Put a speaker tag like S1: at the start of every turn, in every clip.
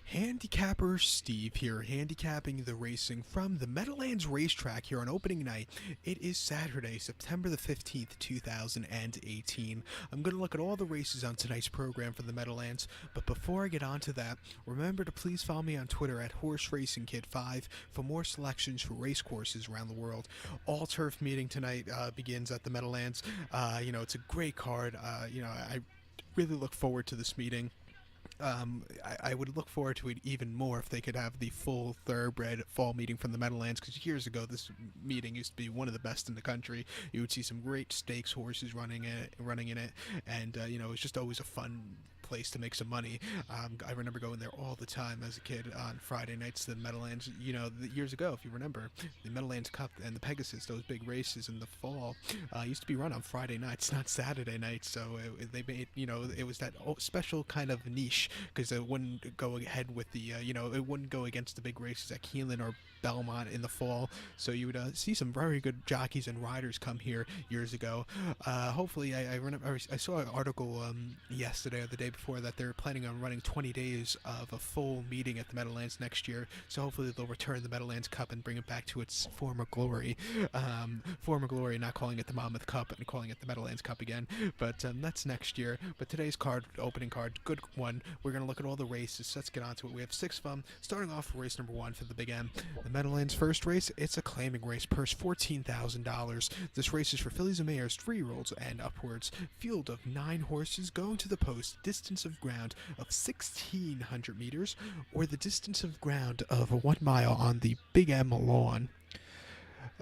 S1: Handicapper Steve here, handicapping the racing from the Meadowlands Racetrack here on opening night. It is Saturday, September the 15th, 2018. I'm going to look at all the races on tonight's program for the Meadowlands, but before I get on to that, remember to please follow me on Twitter at HorseRacingKid5 for more selections for race courses around the world. All turf meeting tonight begins at the Meadowlands. It's a great card. I really look forward to this meeting. I would look forward to it even more if they could have the full thoroughbred fall meeting from the Meadowlands, because years ago this meeting used to be one of the best in the country. You would see some great stakes horses running in it, and it was just always a fun place to make some money. I remember going there all the time as a kid on Friday nights to the Meadowlands. Years ago, if you remember, the Meadowlands Cup and the Pegasus, those big races in the fall, used to be run on Friday nights, not Saturday nights. So they made, it was that special kind of niche, because it wouldn't go ahead with the, it wouldn't go against the big races at Keeneland or Belmont in the fall. So you would see some very good jockeys and riders come here years ago. Hopefully, I saw an article yesterday or the day before that they're planning on running 20 days of a full meeting at the Meadowlands next year. So hopefully they'll return the Meadowlands Cup and bring it back to its former glory. Not calling it the Monmouth Cup and calling it the Meadowlands Cup again. But that's next year. But today's opening card, good one. We're going to look at all the races. So let's get on to it. We have 6 of them. Starting off with race number 1 for the Big M. The Meadowlands first race, it's a claiming race, purse $14,000. This race is for fillies and mares, 3-year-olds and upwards. Field of 9 horses going to the post, distance of ground of 1,600 meters, or the distance of ground of 1 mile on the Big M lawn.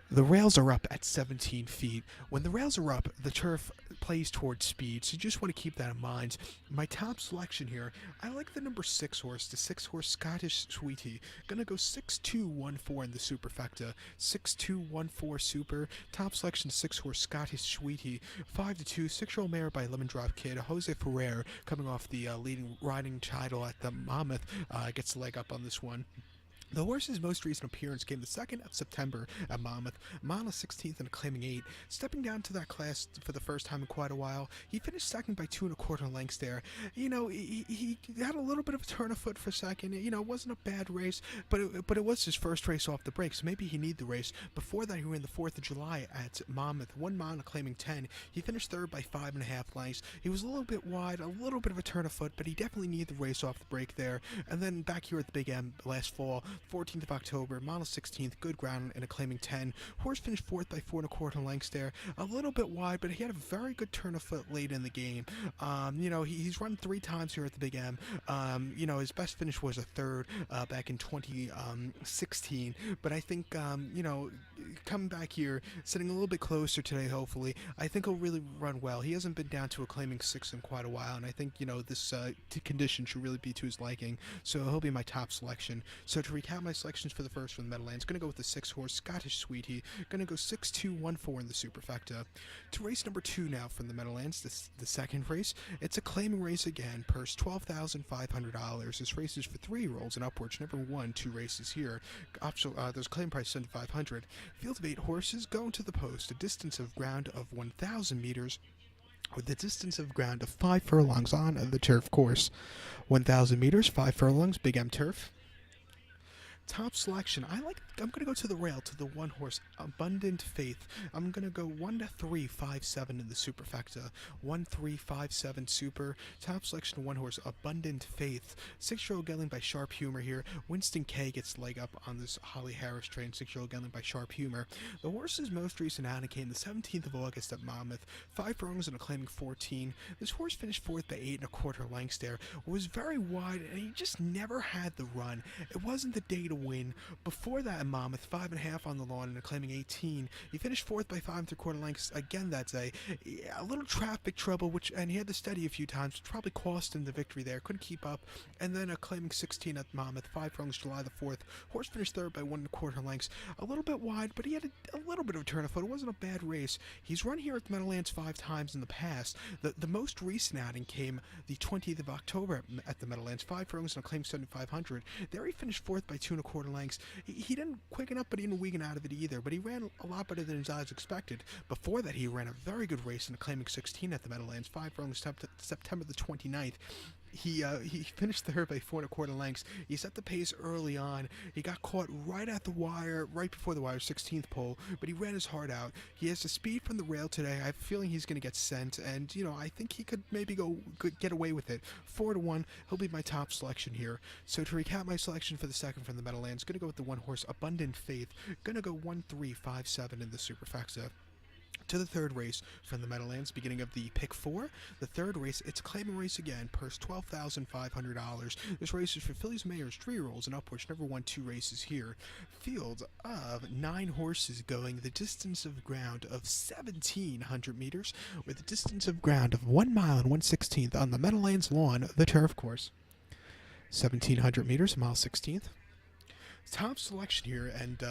S1: The rails are up at 17 feet. When the rails are up, the turf plays towards speed, so you just want to keep that in mind. My top selection here, I like the number 6 horse, the 6 horse Scottish Sweetie. Gonna go 6-2-1-4 in the superfecta. 6-2-1-4 super. Top selection 6 horse Scottish Sweetie. 5-2 6-year-old mare by Lemon Drop Kid. Jose Ferrer, coming off the leading riding title at the Monmouth, gets the leg up on this one. The horse's most recent appearance came the 2nd of September at Monmouth, mile 16th and a claiming 8. Stepping down to that class for the first time in quite a while, he finished second by 2 1/4 lengths there. He had a little bit of a turn of foot for second. It wasn't a bad race, but it was his first race off the break, so maybe he needed the race. Before that, he ran the 4th of July at Monmouth, 1 mile and a claiming 10. He finished third by 5 1/2 lengths. He was a little bit wide, a little bit of a turn of foot, but he definitely needed the race off the break there. And then back here at the Big M last fall, 14th of October, mile 16th, good ground and a claiming 10. Horse finished 4th by 4 1/4 lengths there. A little bit wide, but he had a very good turn of foot late in the game. He's run 3 times here at the Big M. His best finish was a 3rd back in 2016. But I think, coming back here, sitting a little bit closer today, hopefully, I think he'll really run well. He hasn't been down to a claiming 6 in quite a while, and I think, this condition should really be to his liking. So he'll be my top selection. So to recap my selections for the first from the Meadowlands, going to go with the 6 horse Scottish Sweetie, going to go 6-2-1-4 in the superfecta. To race number 2 now from the Meadowlands, the second race, it's a claiming race again, purse $12,500. This race is for 3-year-olds and upwards. Never won 2 races here. There's claim price $7,500. Field of 8 horses going to the post, a distance of ground of 1,000 meters, with the distance of ground of 5 furlongs on the turf course. 1,000 meters, 5 furlongs, Big M turf. Top selection, I'm going to go to the rail, to the 1 horse Abundant Faith. I'm going to go 1-3-5-7 in the superfecta. 1-3-5-7 super. Top selection, 1 horse Abundant Faith. 6-year-old gelding by Sharp Humor here. Winston K gets leg up on this Holly Harris train. 6-year-old gelding by Sharp Humor. The horse's most recent outing came the 17th of August at Monmouth. 5 furlongs and a claiming 14. This horse finished 4th by 8 1/4 lengths there. It was very wide, and he just never had the run. It wasn't the day to win. Before that at Monmouth, 5 1/2 on the lawn and a claiming 18. He finished 4th by 5 3/4 lengths again that day. A little traffic trouble, and he had to steady a few times, which probably cost him the victory there. Couldn't keep up. And then a claiming 16 at Monmouth, 5 furlongs July the 4th. Horse finished 3rd by 1 1/4 lengths. A little bit wide, but he had a little bit of a turn of foot. It wasn't a bad race. He's run here at the Meadowlands 5 times in the past. The most recent outing came the 20th of October at the Meadowlands, 5 furlongs and a claim 7,500. There he finished 4th by 2 1/4 lengths. He didn't quicken up, but he didn't weaken out of it either. But he ran a lot better than his odds expected. Before that, he ran a very good race in a claiming 16 at the Meadowlands, 5 furlongs September the 29th. he finished third by 4 1/4 lengths. He set the pace early on. He got caught right at the wire, right before the wire, 16th pole, but he ran his heart out. He has the speed from the rail today. I have a feeling he's going to get sent, and I think he could maybe get away with it. 4-1, he'll be my top selection here. So to recap my selection for the second from the Meadowlands, going to go with the one horse Abundant Faith. Going to go 1-3-5-7 in the superfecta. To the third race from the Meadowlands, beginning of the pick 4. The third race, it's a claiming race again, purse $12,500. This race is for fillies, mares, 3-year-olds, and upwards. Never won 2 races here. Field of 9 horses going the distance of ground of 1,700 meters, with a distance of ground of 1 mile and 1/16 on the Meadowlands lawn, the turf course. 1,700 meters, mile 16th. Top selection here, and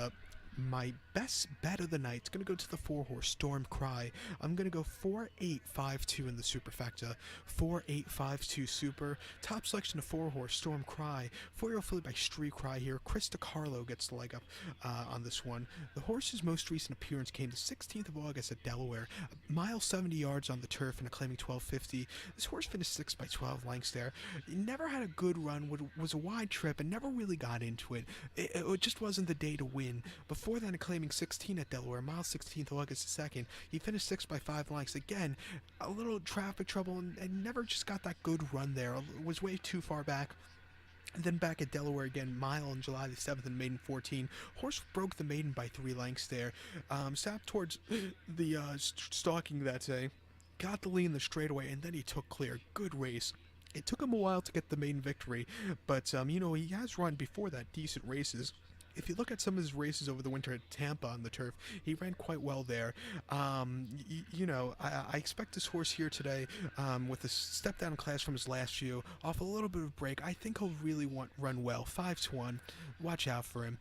S1: my best bet of the night is going to go to the 4-horse Storm Cry. I'm going to go 4-8-5-2 in the superfecta. 4-8-5-2 super. Top selection of 4-horse Storm Cry. 4-year-old filly by Street Cry here. Chris DiCarlo gets the leg up on this one. The horse's most recent appearance came the 16th of August at Delaware. A mile 70 yards on the turf and a claiming 12.50. This horse finished 6th by 12 lengths there. He never had a good run. Was a wide trip and never really got into it. It just wasn't the day to win. Before that, claiming 16 at Delaware, mile 16th, August 2nd. He finished 6th by 5 lengths. Again, a little traffic trouble and never just got that good run there. Was way too far back. And then back at Delaware again, mile on July the 7th and maiden 14. Horse broke the maiden by 3 lengths there. Sat towards the stalking that day. Got the lead in the straightaway, and then he took clear. Good race. It took him a while to get the maiden victory, but he has run before that decent races. If you look at some of his races over the winter at Tampa on the turf, he ran quite well there. I expect this horse here today, with a step down in class from his last few, off a little bit of break. I think he'll really run well. 5-1. Watch out for him.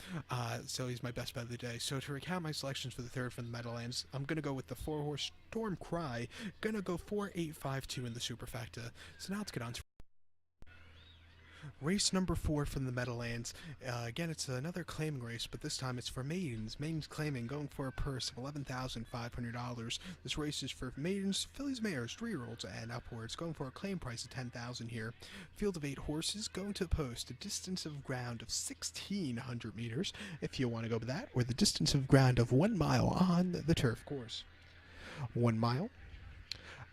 S1: So he's my best bet of the day. So to recount my selections for the third from the Meadowlands, I'm going to go with the 4-horse Storm Cry. Going to go 4-8-5-2 in the superfecta. So now let's get on to race number 4 from the Meadowlands. Again, it's another claiming race, but this time it's for maidens. Maidens claiming, going for a purse of $11,500. This race is for maidens, fillies, mares, 3-year-olds, and upwards. Going for a claim price of $10,000 here. Field of 8 horses going to the post. A distance of ground of 1,600 meters, if you want to go with that, or the distance of ground of 1 mile on the turf course. 1 mile.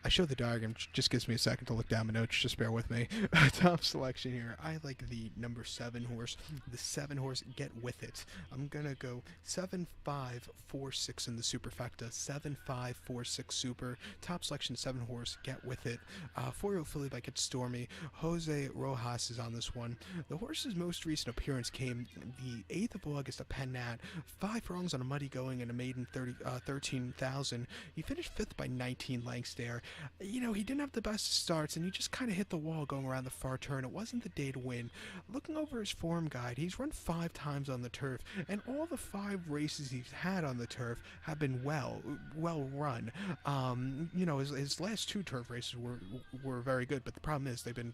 S1: I show the diagram, just gives me a second to look down my notes, just bear with me. Top selection here, I like the number 7 horse, the 7 horse, Get With It. I'm going to go 7-5-4-6 in the superfecta, 7-5-4-6 super. Top selection, 7 horse, Get With It. 4-year-old filly by Get Stormy. Jose Rojas is on this one. The horse's most recent appearance came the 8th of August at Penn Nat. 5 furlongs on a muddy going and a maiden 13,000. He finished 5th by 19 lengths there. He didn't have the best starts, and he just kind of hit the wall going around the far turn. It wasn't the day to win. Looking over his form guide, he's run 5 times on the turf, and all the 5 races he's had on the turf have been well run. His last 2 turf races were very good, but the problem is they've been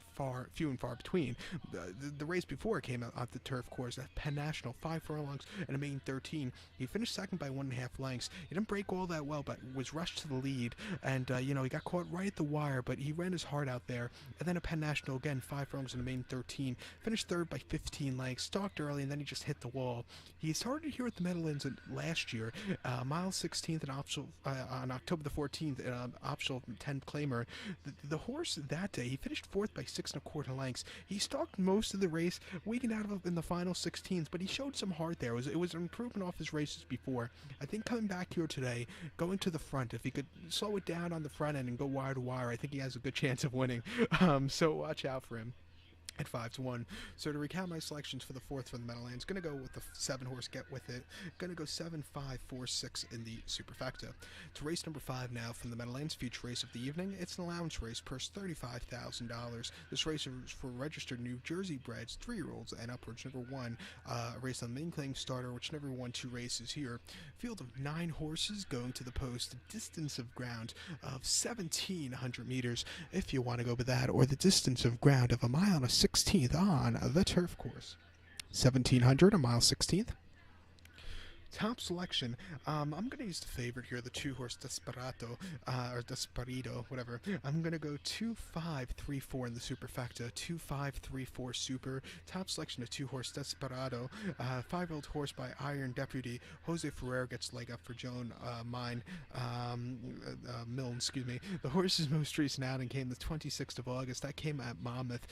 S1: few and far between. The race before came out off the turf course at Penn National, 5 furlongs and a maiden 13. He finished second by 1.5 lengths. He didn't break all that well, but was rushed to the lead, and he got caught right at the wire, but he ran his heart out there. And then at Penn National, again, 5 furlongs and a maiden 13. Finished third by 15 lengths, stalked early, and then he just hit the wall. He started here at the Meadowlands last year, mile 16th on October the 14th, optional 10 claimer. The horse that day, he finished 4th by 6 1/4 lengths. He stalked most of the race, weakened out of in the final 16th, but he showed some heart there. It was an improvement off his races before. I think coming back here today, going to the front, if he could slow it down on the front end and go wire to wire, I think he has a good chance of winning. So watch out for him at 5-1. So to recount my selections for the fourth from the Meadowlands, going to go with the 7 horse Get With It. Going to go 7-5-4-6 in the superfecta. To race number 5 now from the Meadowlands, feature race of the evening. It's an allowance race, purse $35,000. This race is for registered New Jersey breds, 3-year-olds and upwards. Number 1, a race on the main claim starter, which never won 2 races here. Field of 9 horses going to the post. Distance of ground of 1,700 meters, if you want to go with that, or the distance of ground of a mile and a 16th on the turf course. 1,700, a mile 16th. Top selection. I'm going to use the favorite here, the two-horse Desperado, or Desperido, whatever. I'm going to go 2-5-3-4 in the superfecta. 2-5-3-4 super. Top selection, a two-horse Desperado. 5-year-old horse by Iron Deputy. Jose Ferrer gets leg up for Joan Milne, excuse me. The horse's most recent outing came the 26th of August. That came at Monmouth.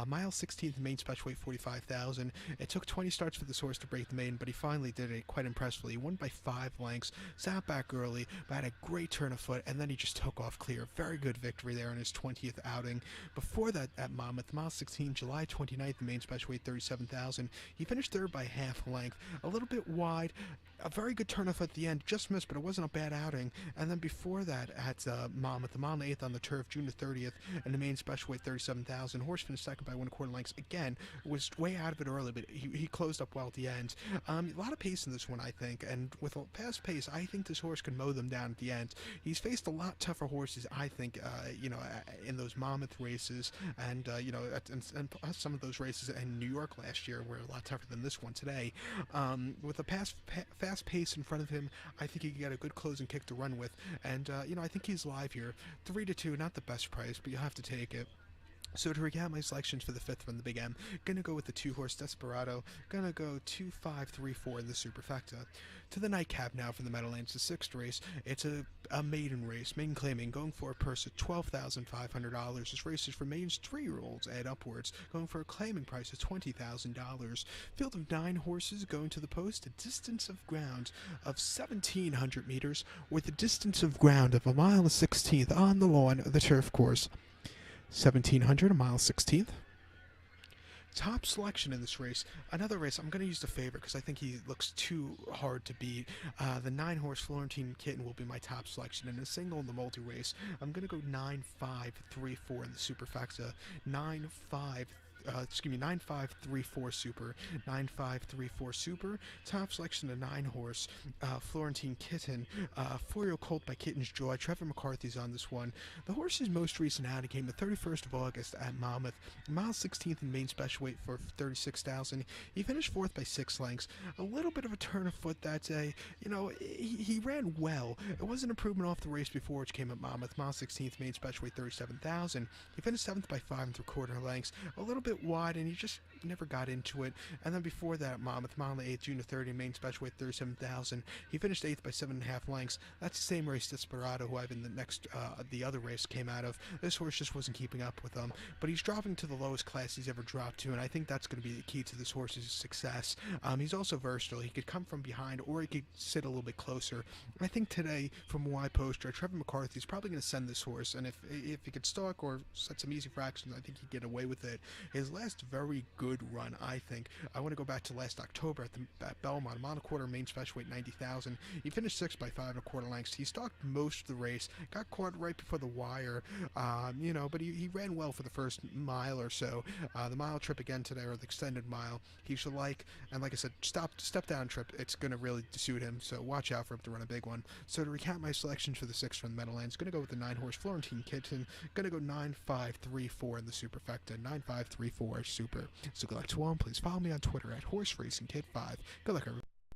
S1: Mile 16th, main special weight 45,000. It took 20 starts for this horse to break the main, but he finally did it quite impressively. He won by 5 lengths, sat back early, but had a great turn of foot, and then he just took off clear. Very good victory there in his 20th outing. Before that, at Monmouth, mile 16, July 29th, the main special weight 37,000. He finished third by half length, a little bit wide, a very good turn of foot at the end, just missed, but it wasn't a bad outing. And then before that, at Monmouth, the mile 8th on the turf, June the 30th, and the main special weight 37,000. Horse finished second by 1/4 lengths. Again, was way out of it early, but he closed up well at the end. A lot of pace in this one, I think, and with a fast pace, I think this horse can mow them down at the end. He's faced a lot tougher horses, I think, in those Monmouth races, and and some of those races in New York last year were a lot tougher than this one today. With a fast pace in front of him, I think he can get a good closing kick to run with, and I think he's live here. 3-2, not the best price, but you'll have to take it. So to recap my selections for the 5th from the Big M, gonna go with the two-horse Desperado, gonna go 2-5-3-4 in the superfecta. To the nightcap now for the Meadowlands, the 6th race. It's a maiden race, maiden claiming, going for a purse of $12,500. This race is for maidens 3-year-olds and upwards, going for a claiming price of $20,000. Field of 9 horses going to the post, a distance of ground of 1,700 meters, with a distance of ground of 1.16 miles on the lawn of the turf course. 1,700, a mile 16th. Top selection in this race. Another race, I'm going to use the favorite because I think he looks too hard to beat. The 9-horse Florentine Kitten will be my top selection. In a single in the multi-race, I'm going to go 9-5-3-4 in the superfecta. 9-5-3-4 super. 9-5-3-4 super. Top selection, a 9-horse Florentine Kitten. 4-year-old colt by Kitten's Joy. Trevor McCarthy's on this one. The horse's most recent outing came the 31st of August at Monmouth. Mile 16th in main special weight for 36,000. He finished 4th by 6 lengths. A little bit of a turn of foot that day. He ran well. It was an improvement off the race before, which came at Monmouth. Mile 16th main special weight 37,000. He finished 7th by 5 3/4 lengths. A little bit wide, and he just never got into it. And then before that, Monmouth, mile 8th, June 30, main special weight 37,000. He finished 8th by 7.5 lengths. That's the same race Desperado, who I've in the other race came out of. This horse just wasn't keeping up with him, but he's dropping to the lowest class he's ever dropped to, and I think that's going to be the key to this horse's success. He's also versatile. He could come from behind, or he could sit a little bit closer. I think today, from Y poster, Trevor McCarthy's probably going to send this horse, and if he could stalk or set some easy fractions, I think he'd get away with it. His last very good run, I think. I want to go back to last October at Belmont, mile 1/4 main special weight 90,000. He finished 6th by 5 1/4 lengths. He stalked most of the race, got caught right before the wire, but he ran well for the first mile or so. The mile trip again today, or the extended mile, he should and like I said, step down trip, it's going to really suit him, so watch out for him to run a big one. So to recap my selections for the 6th from the Meadowlands, going to go with the 9-horse Florentine Kitten, going to go 9-5-3-4 in the superfecta, 9-5-3-4 super. So good luck to all, please follow me on Twitter at HorseRacingKid5. Good luck, everyone.